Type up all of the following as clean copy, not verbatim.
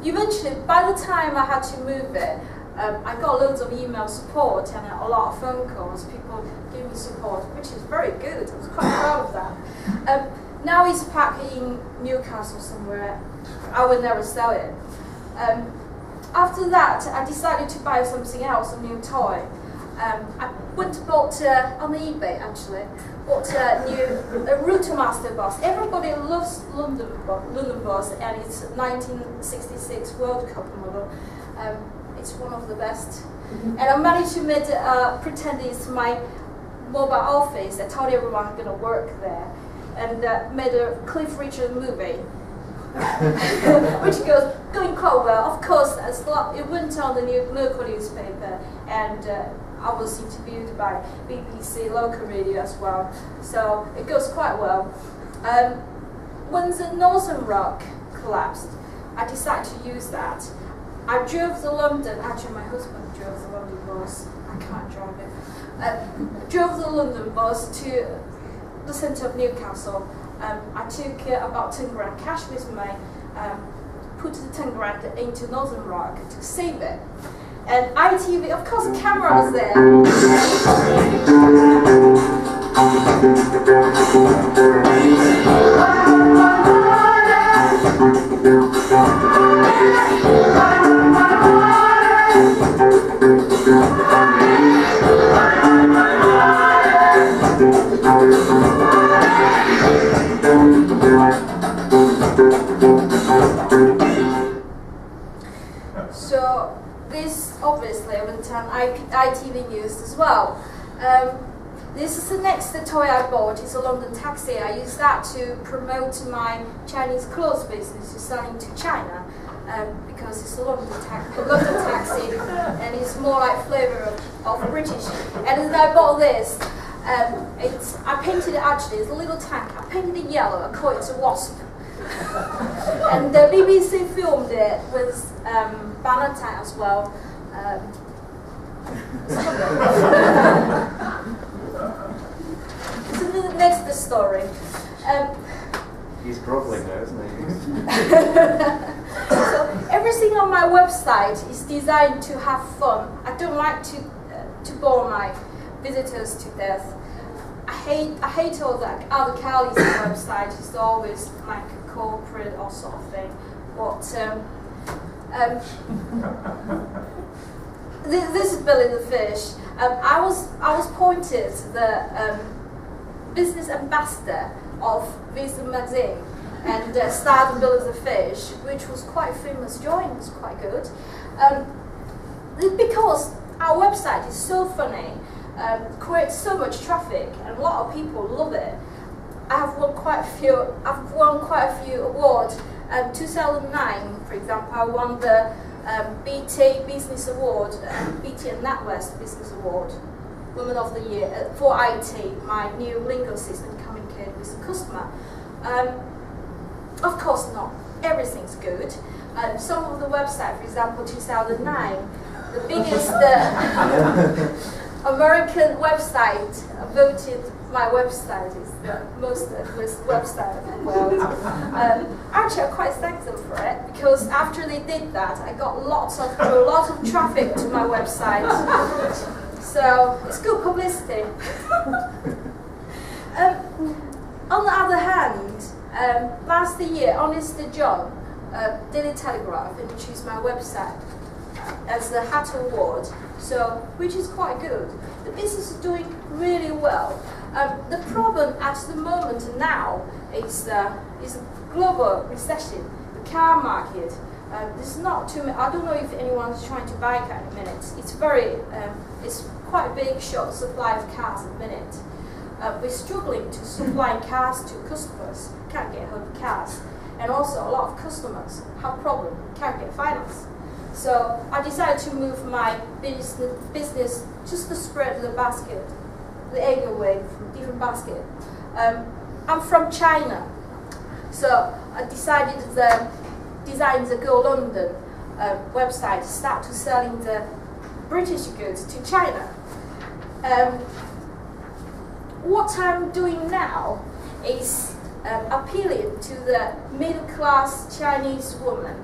eventually, by the time I had to move it, I got loads of email support and a lot of phone calls, people giving support, which is very good. I was quite proud of that. Now it's packed in Newcastle somewhere. I will never sell it. After that, I decided to buy something else, a new toy. I went and bought on eBay actually. Bought a new Routermaster bus. Everybody loves London bus, and it's 1966 World Cup model. It's one of the best. And I managed to pretend it's my mobile office. I told everyone I'm going to work there, and made a Cliff Richard movie, which going quite well. Of course, it went on the local newspaper, and I was interviewed by BBC local radio as well, so it goes quite well. When the Northern Rock collapsed, I decided to use that. I drove to London, actually my husband drove the London bus, I can't drive it. Drove the London bus to the centre of Newcastle. I took about 10 grand cash with me, put the 10 grand into Northern Rock to save it. And ITV, of course, the camera was there. So this obviously went on ITV News as well. This is the next toy I bought. It's a London taxi. I use that to promote my Chinese clothes business, selling to China, because it's a London taxi, and it's more like flavour of British. And then I bought this. I painted it actually. It's a little tank. I painted it yellow. I call it a wasp. And the BBC filmed it with Bannatyne as well. So the next story. He's groveling now, isn't he? So everything on my website is designed to have fun. I don't like to bore my visitors to death. I hate all the other calories on the website. It's always like a corporate or sort of thing. But this is Billy the Fish. I was appointed the business ambassador of this magazine, and starred Billy the Fish, which was quite famous. Join was quite good, because our website is so funny, creates so much traffic, and a lot of people love it. I've won quite a few awards. 2009, for example, I won the BT Business Award, BT and NatWest Business Award, Woman of the Year for IT, my new lingo system communicating with the customer. Of course, not everything's good. Some of the website, for example, 2009, the biggest American website voted my website is the most website in the world. Actually, I quite thank them for it, because after they did that, I got a lot of traffic to my website. So it's good publicity. On the other hand, last year, Honest John, Daily Telegraph, introduced my website as the Hat Award, so which is quite good. The business is doing really well. The problem at the moment now is a global recession. The car market. There's not too many. I don't know if anyone's trying to buy a car at the minute. It's quite a big short supply of cars at the minute. We're struggling to supply cars to customers. Can't get hold of cars, and also a lot of customers have problem. Can't get finance. So I decided to move my business just to spread the basket, the egg away from different basket. I'm from China, so I decided to design the Go London website to start to selling the British goods to China. What I'm doing now is appealing to the middle-class Chinese women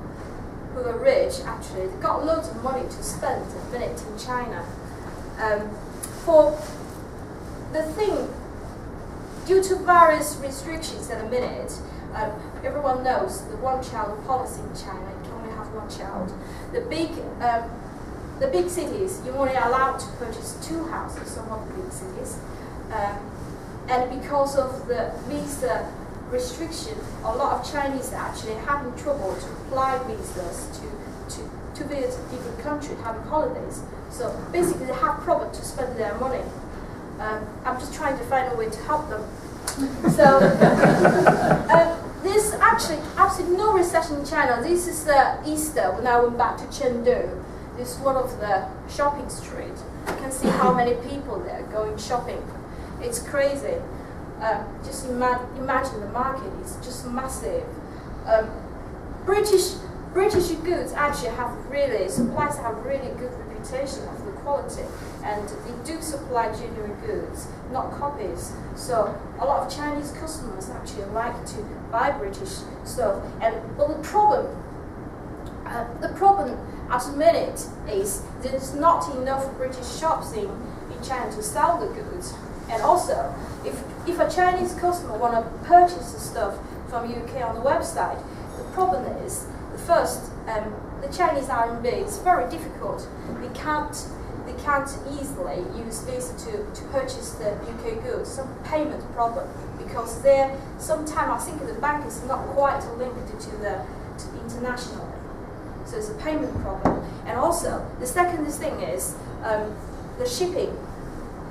who are rich, actually, they've got loads of money to spend at the minute in China. For the thing, due to various restrictions at the minute, everyone knows the one-child policy in China. You can only have one child. The big cities, you're only allowed to purchase 2 houses, some of the big cities. And because of the visa restriction, a lot of Chinese are actually having trouble to apply visas to visit different countries, having holidays. So basically they have problem to spend their money. I'm just trying to find a way to help them. So there's actually absolutely no recession in China. This is the Easter when I went back to Chengdu. This is one of the shopping streets. You can see how many people there going shopping. It's crazy. Just imagine the market is just massive. British goods actually have suppliers have really good reputation of the quality, and they do supply genuine goods, not copies. So a lot of Chinese customers actually like to buy British stuff. But the problem at the minute is there's not enough British shops in China to sell the goods. And also, if a Chinese customer want to purchase the stuff from UK on the website, the problem is, first, the Chinese RMB is very difficult. They can't easily use Visa to purchase the UK goods. Some payment problem, because sometimes I think the bank is not quite linked to internationally. So it's a payment problem. And also, the second thing is the shipping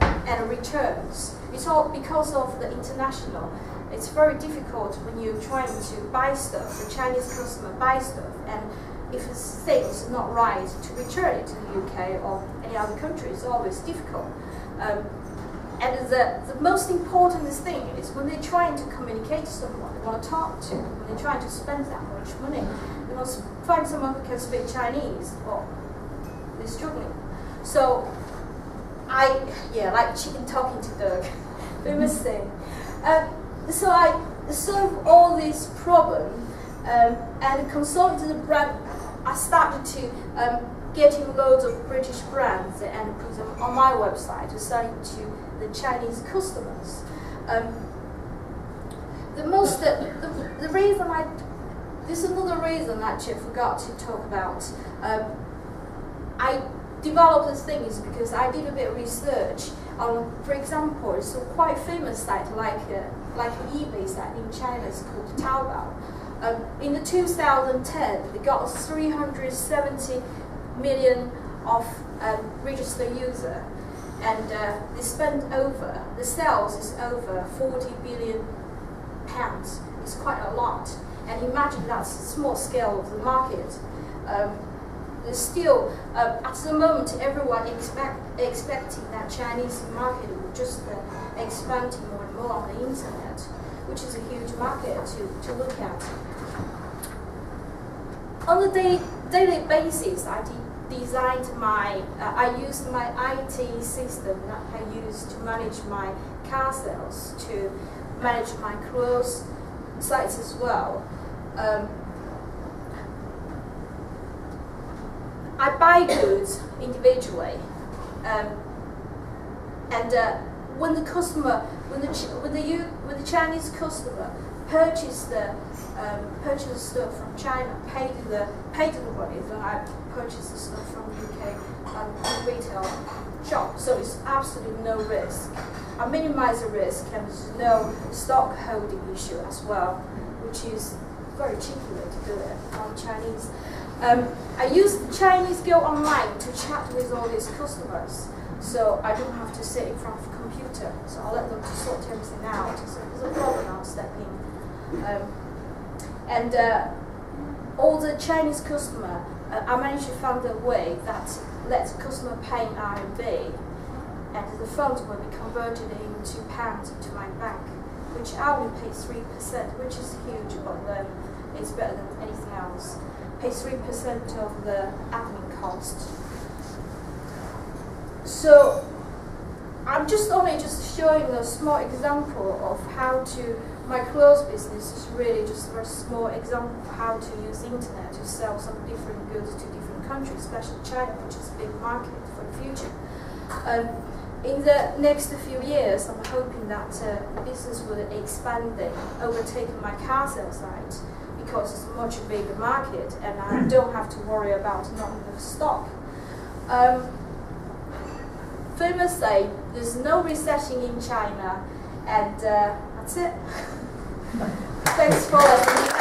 and returns. It's all because of the international. It's very difficult when you're trying to buy stuff, the Chinese customer buy stuff, and if things are not right, to return it to the UK or any other country is always difficult. And the most important thing is when they're trying to communicate to someone they want to talk to, when they're trying to spend that much money, they must find someone who can speak Chinese, or they're struggling. So like chicken talking to dog, famous thing. So I solved all these problems and consolidated the brand. I started to getting loads of British brands and put them on my website to sell it to the Chinese customers. The reason this is another reason actually I forgot to talk about. I developed this thing is because I did a bit of research on, for example, it's a quite famous site like an eBay site in China. It's called Taobao. In the 2010, they got 370 million of registered users, and they spent the sales is over 40 billion pounds. It's quite a lot, and imagine that's a small scale of the market. There's still, at the moment, everyone expecting that Chinese market will just expand more and more on the internet, which is a huge market to look at. On a daily basis, I used my IT system that I use to manage my car sales, to manage my clothes sites as well. I buy goods individually, and when the customer, when the Chinese customer purchase the stuff from China, pay the money, then I purchase the stuff from UK retail shop. So it's absolutely no risk. I minimize the risk, and there's no stock holding issue as well, which is very cheeky way to do it on Chinese. I use the Chinese Go Online to chat with all these customers, so I don't have to sit in front of a computer. So I'll let them to sort everything out. So if there's a problem, I'll step in. And all the Chinese customer, I managed to find a way that lets the customer pay in RMB, and the funds will be converted into pounds into my bank, which I will pay 3%, which is huge, but it's better than anything else. Pay 3% of the admin cost. So I'm just only showing a small example of how to my clothes business is really just a very small example of how to use internet to sell some different goods to different countries, especially China, which is a big market for the future. In the next few years, I'm hoping that the business will expand, overtaking my car sales side, because it's a much bigger market and I don't have to worry about not enough stock. Famously, there's no recession in China, and that's it. Thanks for listening.